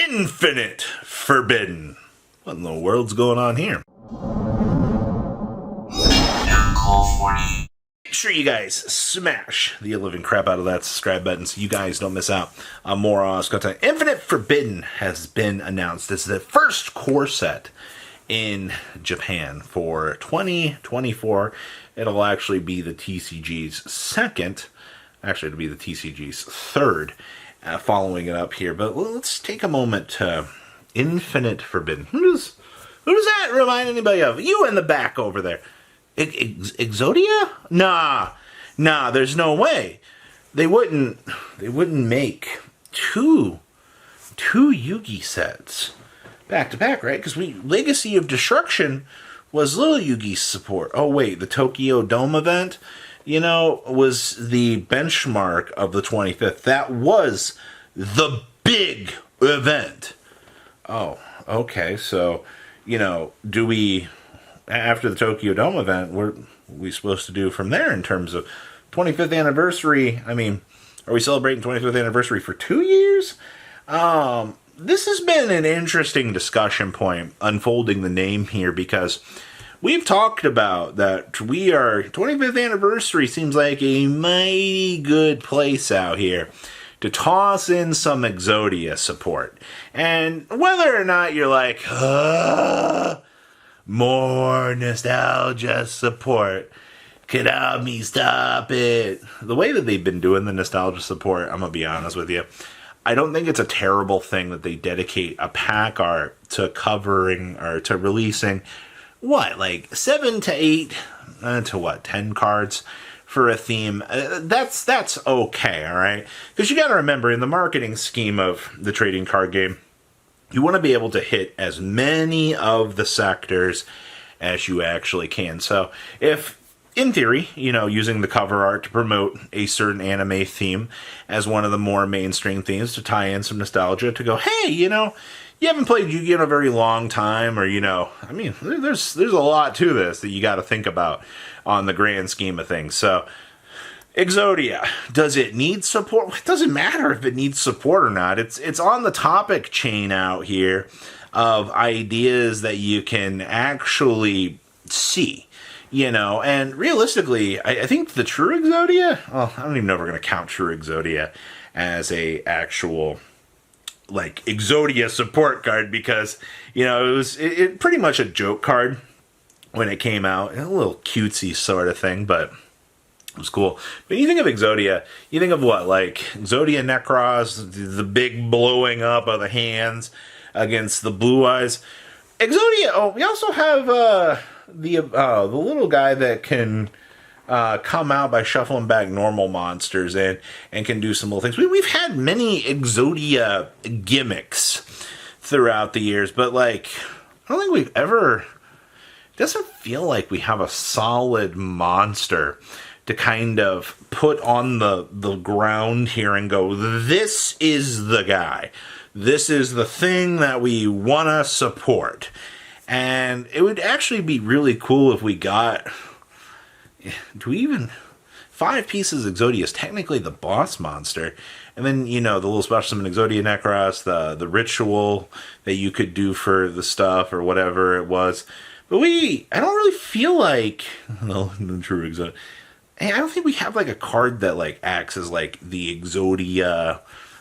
Infinite Forbidden. What in the world's going on here? Make sure you guys smash the living crap out of that subscribe button so you guys don't miss out on more awesome content. Infinite Forbidden has been announced as the first core set in Japan for 2024. It'll actually be the TCG's second. Actually, it'll be the TCG's third, following it up here. But let's take a moment to Infinite Forbidden. Who does that remind anybody of? You in the back over there. Exodia? Nah, there's no way. They wouldn't make two Yugi sets back to back, right? Because Legacy of Destruction was Little Yugi's support. Oh wait, the Tokyo Dome event, was the benchmark of the 25th. That was the big event. Oh, okay. So, do we, after the Tokyo Dome event, what are we supposed to do from there in terms of 25th anniversary? I mean, are we celebrating 25th anniversary for 2 years? This has been an interesting discussion point unfolding the name here, because we've talked about that 25th anniversary seems like a mighty good place out here to toss in some Exodia support. And whether or not you're like, more nostalgia support, Konami, stop it. The way that they've been doing the nostalgia support, I'm going to be honest with you, I don't think it's a terrible thing that they dedicate a pack art to covering or to releasing, like 7 to 8 to 10 cards for a theme. That's okay, all right? Because you got to remember, in the marketing scheme of the trading card game, you want to be able to hit as many of the sectors as you actually can. So if, in theory, using the cover art to promote a certain anime theme as one of the more mainstream themes to tie in some nostalgia, to go, hey, you haven't played Yu-Gi-Oh! In a very long time, or, there's a lot to this that you got to think about on the grand scheme of things. So, Exodia, does it need support? It doesn't matter if it needs support or not. It's on the topic chain out here of ideas that you can actually see. And realistically, I think the true Exodia, I don't even know if we're going to count true Exodia as a actual, Exodia support card, because, it was pretty much a joke card when it came out. A little cutesy sort of thing, but it was cool. When you think of Exodia, you think of what? Like Exodia Necros, the big blowing up of the hands against the blue eyes. Exodia, we also have the little guy that can come out by shuffling back normal monsters and can do some little things. We've had many Exodia gimmicks throughout the years, but I don't think we've ever, it doesn't feel like we have a solid monster to kind of put on the ground here and go, this is the guy. This is the thing that we want to support. And it would actually be really cool if we got, 5 pieces of Exodia is technically the boss monster. And then, the little special summon Exodia Necros, the ritual that you could do for the stuff or whatever it was. But I don't really feel like, the true Exodia, I don't think we have a card that acts as the Exodia,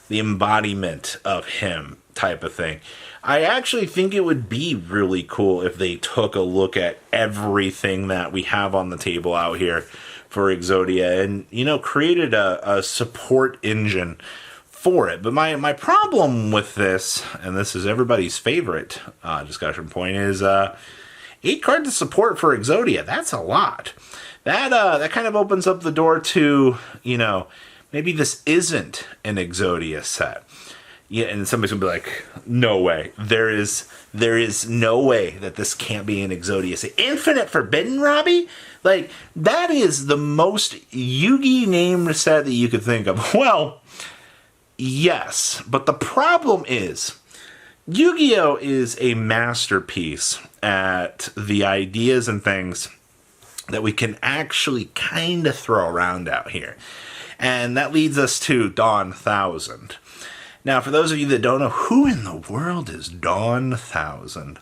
the embodiment of him type of thing. I actually think it would be really cool if they took a look at everything that we have on the table out here for Exodia and, created a support engine for it. But my problem with this, and this is everybody's favorite discussion point, is 8 cards of support for Exodia. That's a lot. That kind of opens up the door to, maybe this isn't an Exodia set. Yeah, and somebody's gonna be like, no way. There is no way that this can't be an Exodia set. Infinite Forbidden, Robbie? That is the most Yugi named set that you could think of. Well, yes, but the problem is, Yu-Gi-Oh! Is a masterpiece at the ideas and things that we can actually kind of throw around out here. And that leads us to Dawn 1000. Now, for those of you that don't know, who in the world is Dawn 1000?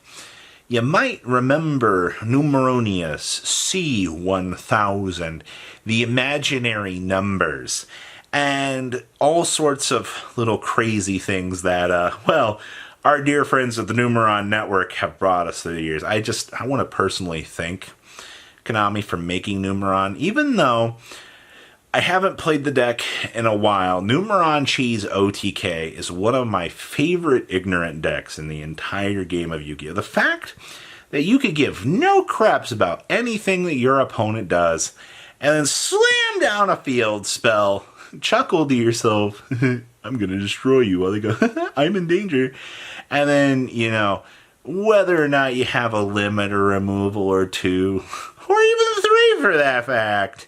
You might remember Numeronius C1000, the imaginary numbers, and all sorts of little crazy things that, our dear friends at the Numeron Network have brought us through the years. I want to personally thank Konami for making Numeron, even though I haven't played the deck in a while. Numeron Cheese OTK is one of my favorite ignorant decks in the entire game of Yu-Gi-Oh! The fact that you could give no craps about anything that your opponent does, and then slam down a field spell, chuckle to yourself, I'm gonna destroy you, while they go, I'm in danger. And then, whether or not you have a limit or removal or two, or even three for that fact,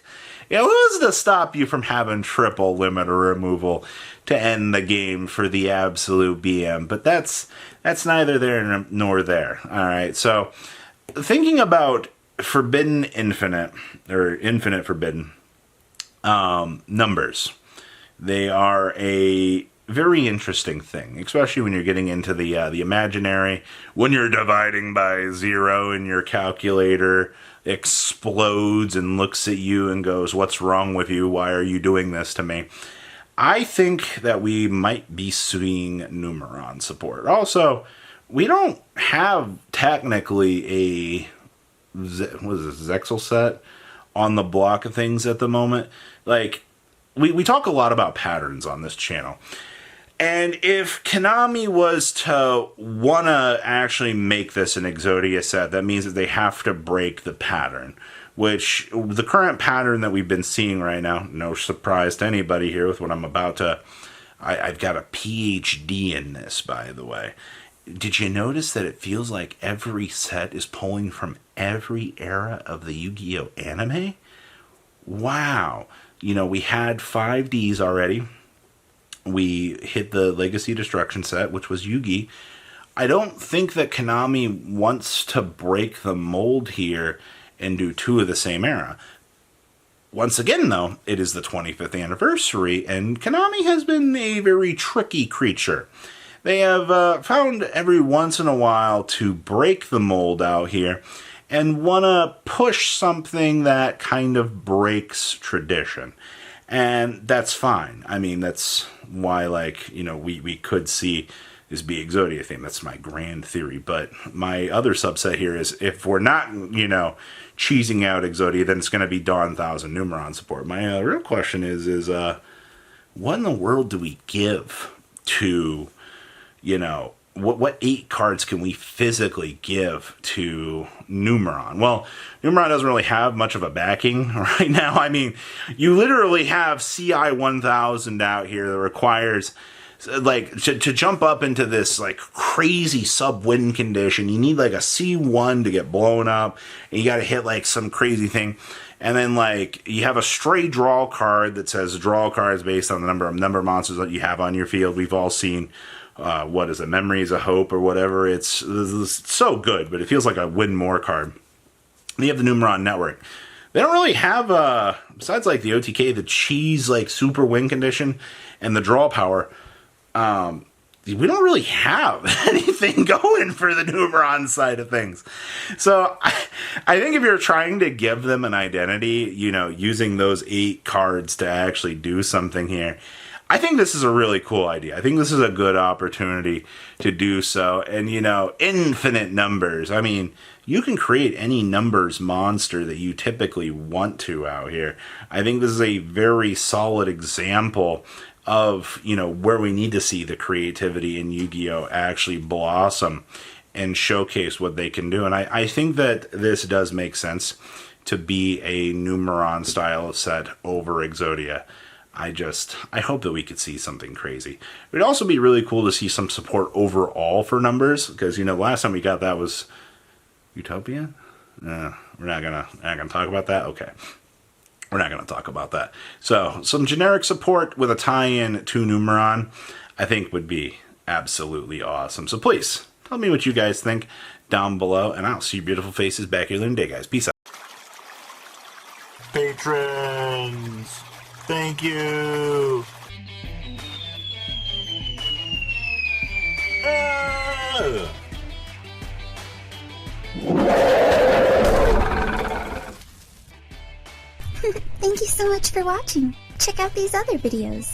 who's to stop you from having triple limit or removal to end the game for the absolute BM? But that's neither there nor there. All right, so thinking about Forbidden Infinite, or Infinite Forbidden, numbers, they are a very interesting thing, especially when you're getting into the imaginary, when you're dividing by 0 and your calculator explodes and looks at you and goes, what's wrong with you? Why are you doing this to me? I think that we might be seeing Numeron support. Also, we don't have technically a Zexal set on the block of things at the moment. Like, we talk a lot about patterns on this channel. And if Konami was to want to actually make this an Exodia set, that means that they have to break the pattern, which the current pattern that we've been seeing right now, no surprise to anybody here with what I'm about to... I've got a PhD in this, by the way. Did you notice that it feels like every set is pulling from every era of the Yu-Gi-Oh! Anime? Wow. We had 5Ds already. We hit the Legacy Destruction set, which was Yugi. I don't think that Konami wants to break the mold here and do 2 of the same era. Once again, though, it is the 25th anniversary, and Konami has been a very tricky creature. They have found every once in a while to break the mold out here and want to push something that kind of breaks tradition. And that's fine. I mean, that's why, we could see this be Exodia theme. That's my grand theory. But my other subset here is, if we're not, cheesing out Exodia, then it's going to be Dawn 1000 Numeron support. My real question is what in the world do we give to, what 8 cards can we physically give to Numeron? Well, Numeron doesn't really have much of a backing right now. I mean, you literally have CI 1000 out here that requires, to jump up into this, crazy sub-win condition. You need, a C1 to get blown up, and you got to hit, some crazy thing. And then, you have a stray draw card that says draw cards based on the number of monsters that you have on your field. We've all seen... what is it, Memories of Hope or whatever. It's so good, but it feels like a win more card. They have the Numeron Network. They don't really have, besides the OTK, the cheese super win condition and the draw power, we don't really have anything going for the Numeron side of things. So I think if you're trying to give them an identity, using those 8 cards to actually do something here, I think this is a really cool idea. I think this is a good opportunity to do so. And, infinite numbers. I mean, you can create any numbers monster that you typically want to out here. I think this is a very solid example of, where we need to see the creativity in Yu-Gi-Oh! Actually blossom and showcase what they can do. And I think that this does make sense to be a Numeron style of set over Exodia. I hope that we could see something crazy. It would also be really cool to see some support overall for numbers, because, last time we got that was Utopia? We're not gonna talk about that? Okay. We're not gonna talk about that. So, some generic support with a tie-in to Numeron, I think would be absolutely awesome. So please, tell me what you guys think down below, and I'll see your beautiful faces back here in the day, guys. Peace out. Patrons! Thank you. Thank you so much for watching. Check out these other videos.